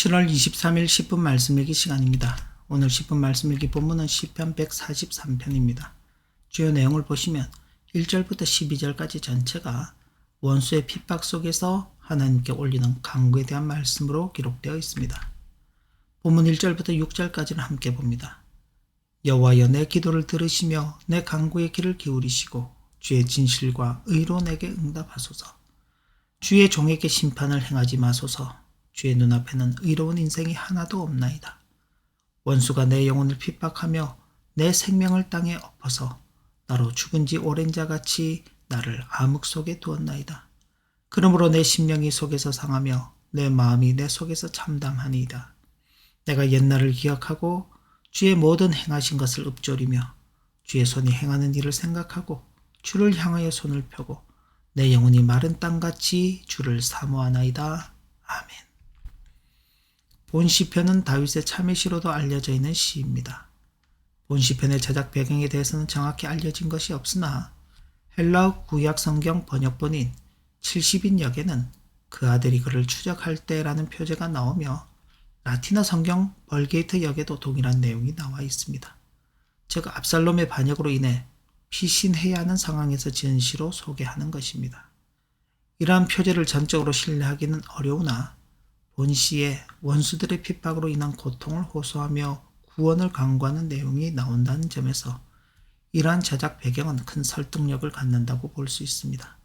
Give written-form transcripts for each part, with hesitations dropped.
7월 23일 10분 말씀 읽기 시간입니다. 오늘 10분 말씀 읽기 본문은 시편 143편입니다. 주요 내용을 보시면 1절부터 12절까지 전체가 원수의 핍박 속에서 하나님께 올리는 간구에 대한 말씀으로 기록되어 있습니다. 본문 1절부터 6절까지는 함께 봅니다. 여호와여, 내 기도를 들으시며 내 간구의 귀를 기울이시고 주의 진실과 의로 내게 응답하소서. 주의 종에게 심판을 행하지 마소서. 주의 눈앞에는 의로운 인생이 하나도 없나이다. 원수가 내 영혼을 핍박하며 내 생명을 땅에 엎어서 나로 죽은 지 오랜 자같이 나를 암흑 속에 두었나이다. 그러므로 내 심령이 속에서 상하며 내 마음이 내 속에서 참담하니이다. 내가 옛날을 기억하고 주의 모든 행하신 것을 읊조리며 주의 손이 행하는 일을 생각하고 주를 향하여 손을 펴고 내 영혼이 마른 땅같이 주를 사모하나이다. 아멘. 본 시편은 다윗의 참회 시로도 알려져 있는 시입니다. 본 시편의 제작 배경에 대해서는 정확히 알려진 것이 없으나 헬라어 구약 성경 번역본인 70인역에는 그 아들이 그를 추적할 때라는 표제가 나오며 라틴어 성경 벌게이트 역에도 동일한 내용이 나와 있습니다. 즉 압살롬의 반역으로 인해 피신해야 하는 상황에서 지은 시로 소개하는 것입니다. 이러한 표제를 전적으로 신뢰하기는 어려우나 본 시에 원수들의 핍박으로 인한 고통을 호소하며 구원을 강구하는 내용이 나온다는 점에서 이러한 제작 배경은 큰 설득력을 갖는다고 볼 수 있습니다.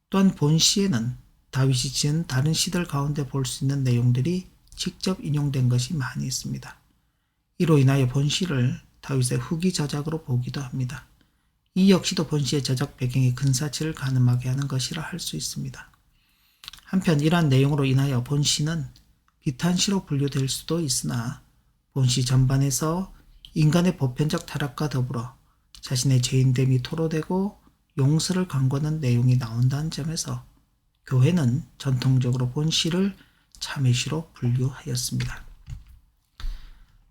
또한 본 시에는 다윗이 지은 다른 시들 가운데 볼 수 있는 내용들이 직접 인용된 것이 많이 있습니다. 이로 인하여 본 시를 다윗의 후기 저작으로 보기도 합니다. 이 역시도 본 시의 제작 배경의 근사치를 가늠하게 하는 것이라 할 수 있습니다. 한편 이러한 내용으로 인하여 본 시는 비탄시로 분류될 수도 있으나 본 시 전반에서 인간의 보편적 타락과 더불어 자신의 죄인됨이 토로되고 용서를 간구하는 내용이 나온다는 점에서 교회는 전통적으로 본 시를 참회시로 분류하였습니다.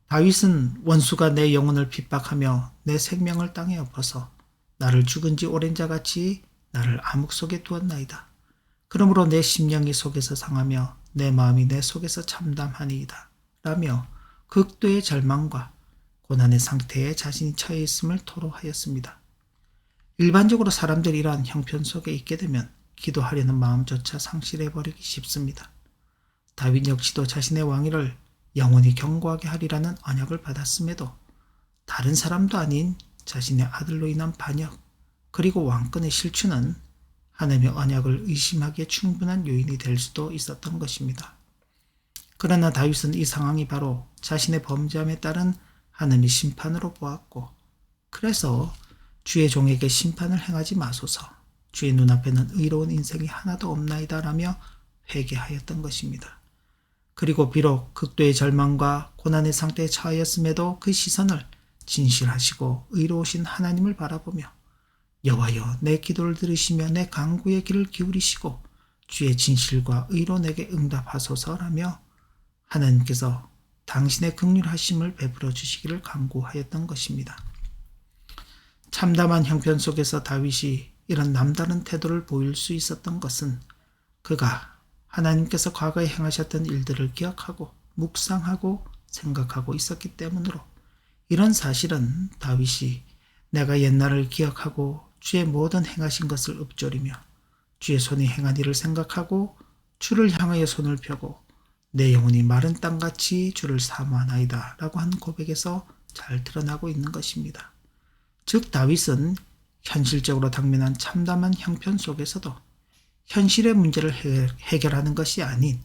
다윗은 원수가 내 영혼을 핍박하며 내 생명을 땅에 엎어서 나를 죽은 지 오랜 자같이 나를 암흑 속에 두었나이다. 그러므로 내 심령이 속에서 상하며 내 마음이 내 속에서 참담하니이다. 라며 극도의 절망과 고난의 상태에 자신이 처해 있음을 토로하였습니다. 일반적으로 사람들이 이러한 형편 속에 있게 되면 기도하려는 마음조차 상실해버리기 쉽습니다. 다윗 역시도 자신의 왕위를 영원히 견고하게 하리라는 언약을 받았음에도 다른 사람도 아닌 자신의 아들로 인한 반역 그리고 왕권의 실추는 하나님의 언약을 의심하기에 충분한 요인이 될 수도 있었던 것입니다. 그러나 다윗은 이 상황이 바로 자신의 범죄함에 따른 하나님의 심판으로 보았고 그래서 주의 종에게 심판을 행하지 마소서 주의 눈앞에는 의로운 인생이 하나도 없나이다 라며 회개하였던 것입니다. 그리고 비록 극도의 절망과 고난의 상태에 처하였음에도 그 시선을 진실하시고 의로우신 하나님을 바라보며 여호와여, 내 기도를 들으시며 내 간구의 귀를 기울이시고 주의 진실과 의로 내게 응답하소서라며 하나님께서 당신의 긍휼하심을 베풀어 주시기를 간구하였던 것입니다. 참담한 형편 속에서 다윗이 이런 남다른 태도를 보일 수 있었던 것은 그가 하나님께서 과거에 행하셨던 일들을 기억하고 묵상하고 생각하고 있었기 때문으로 이런 사실은 다윗이 내가 옛날을 기억하고 주의 모든 행하신 것을 읊조리며 주의 손이 행한 일을 생각하고 주를 향하여 손을 펴고 내 영혼이 마른 땅같이 주를 사모하나이다 라고 한 고백에서 잘 드러나고 있는 것입니다. 즉 다윗은 현실적으로 당면한 참담한 형편 속에서도 현실의 문제를 해결하는 것이 아닌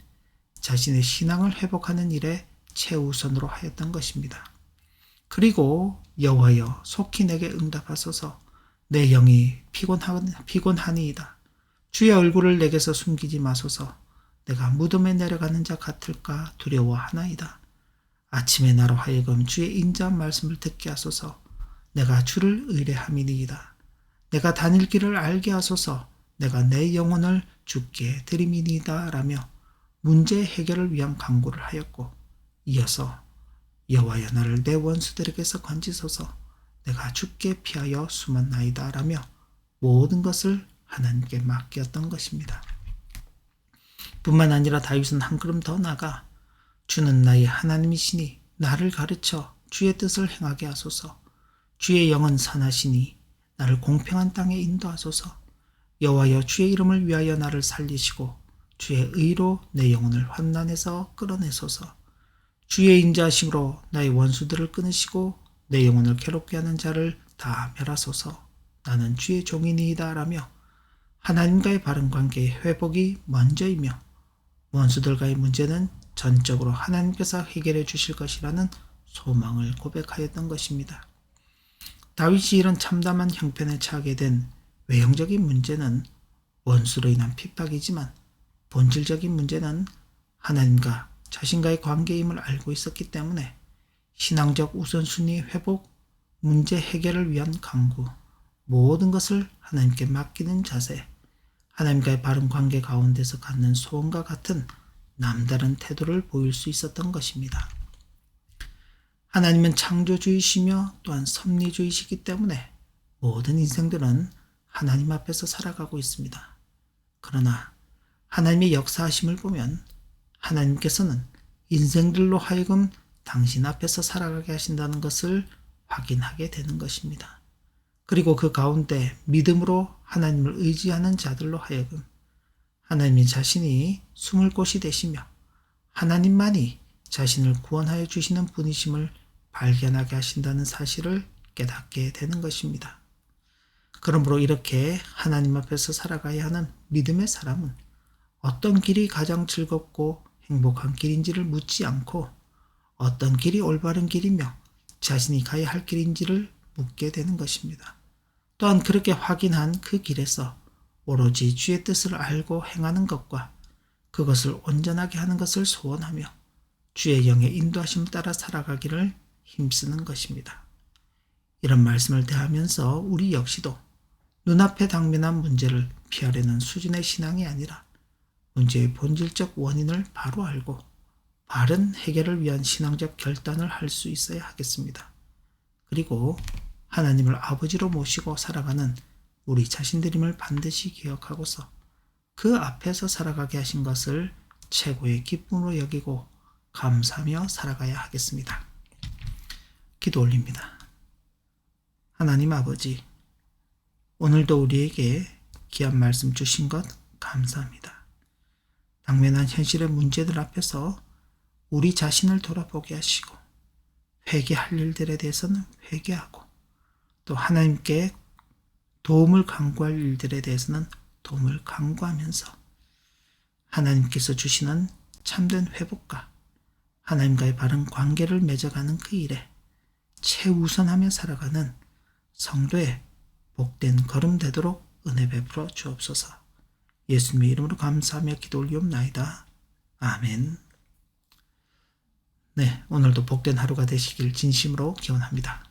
자신의 신앙을 회복하는 일에 최우선으로 하였던 것입니다. 그리고 여호와여 속히 내게 응답하소서 내 영이 피곤하니이다. 주의 얼굴을 내게서 숨기지 마소서 내가 무덤에 내려가는 자 같을까 두려워하나이다. 아침에 나로 하여금 주의 인자한 말씀을 듣게 하소서 내가 주를 의뢰함이니이다. 내가 다닐 길을 알게 하소서 내가 내 영혼을 주께 드림이니이다 라며 문제 해결을 위한 간구를 하였고 이어서 여호와여 나를 내 원수들에게서 건지소서 내가 주께 피하여 숨었나이다 라며 모든 것을 하나님께 맡겼던 것입니다. 뿐만 아니라 다윗은 한 걸음 더 나아가 주는 나의 하나님이시니 나를 가르쳐 주의 뜻을 행하게 하소서. 주의 영은 선하시니 나를 공평한 땅에 인도하소서. 여호와여 주의 이름을 위하여 나를 살리시고 주의 의로 내 영혼을 환난에서 끌어내소서. 주의 인자하심으로 나의 원수들을 끊으시고 내 영혼을 괴롭게 하는 자를 다 멸하소서. 나는 주의 종이니이다 라며 하나님과의 바른 관계의 회복이 먼저이며 원수들과의 문제는 전적으로 하나님께서 해결해 주실 것이라는 소망을 고백하였던 것입니다. 다윗이 이런 참담한 형편에 처하게 된 외형적인 문제는 원수로 인한 핍박이지만 본질적인 문제는 하나님과 자신과의 관계임을 알고 있었기 때문에 신앙적 우선순위 회복, 문제 해결을 위한 강구, 모든 것을 하나님께 맡기는 자세, 하나님과의 바른 관계 가운데서 갖는 소원과 같은 남다른 태도를 보일 수 있었던 것입니다. 하나님은 창조주이시며 또한 섭리주이시기 때문에 모든 인생들은 하나님 앞에서 살아가고 있습니다. 그러나 하나님의 역사하심을 보면 하나님께서는 인생들로 하여금 당신 앞에서 살아가게 하신다는 것을 확인하게 되는 것입니다. 그리고 그 가운데 믿음으로 하나님을 의지하는 자들로 하여금 하나님이 자신이 숨을 곳이 되시며 하나님만이 자신을 구원하여 주시는 분이심을 발견하게 하신다는 사실을 깨닫게 되는 것입니다. 그러므로 이렇게 하나님 앞에서 살아가야 하는 믿음의 사람은 어떤 길이 가장 즐겁고 행복한 길인지를 묻지 않고 어떤 길이 올바른 길이며 자신이 가야 할 길인지를 묻게 되는 것입니다. 또한 그렇게 확인한 그 길에서 오로지 주의 뜻을 알고 행하는 것과 그것을 온전하게 하는 것을 소원하며 주의 영의 인도하심 따라 살아가기를 힘쓰는 것입니다. 이런 말씀을 대하면서 우리 역시도 눈앞에 당면한 문제를 피하려는 수준의 신앙이 아니라 문제의 본질적 원인을 바로 알고 바른 해결을 위한 신앙적 결단을 할 수 있어야 하겠습니다. 그리고 하나님을 아버지로 모시고 살아가는 우리 자신들임을 반드시 기억하고서 그 앞에서 살아가게 하신 것을 최고의 기쁨으로 여기고 감사하며 살아가야 하겠습니다. 기도 올립니다. 하나님 아버지, 오늘도 우리에게 귀한 말씀 주신 것 감사합니다. 당면한 현실의 문제들 앞에서 우리 자신을 돌아보게 하시고 회개할 일들에 대해서는 회개하고 또 하나님께 도움을 간구할 일들에 대해서는 도움을 간구하면서 하나님께서 주시는 참된 회복과 하나님과의 바른 관계를 맺어가는 그 일에 최우선하며 살아가는 성도의 복된 걸음 되도록 은혜 베풀어 주옵소서. 예수님의 이름으로 감사하며 기도 올리옵나이다. 아멘. 네, 오늘도 복된 하루가 되시길 진심으로 기원합니다.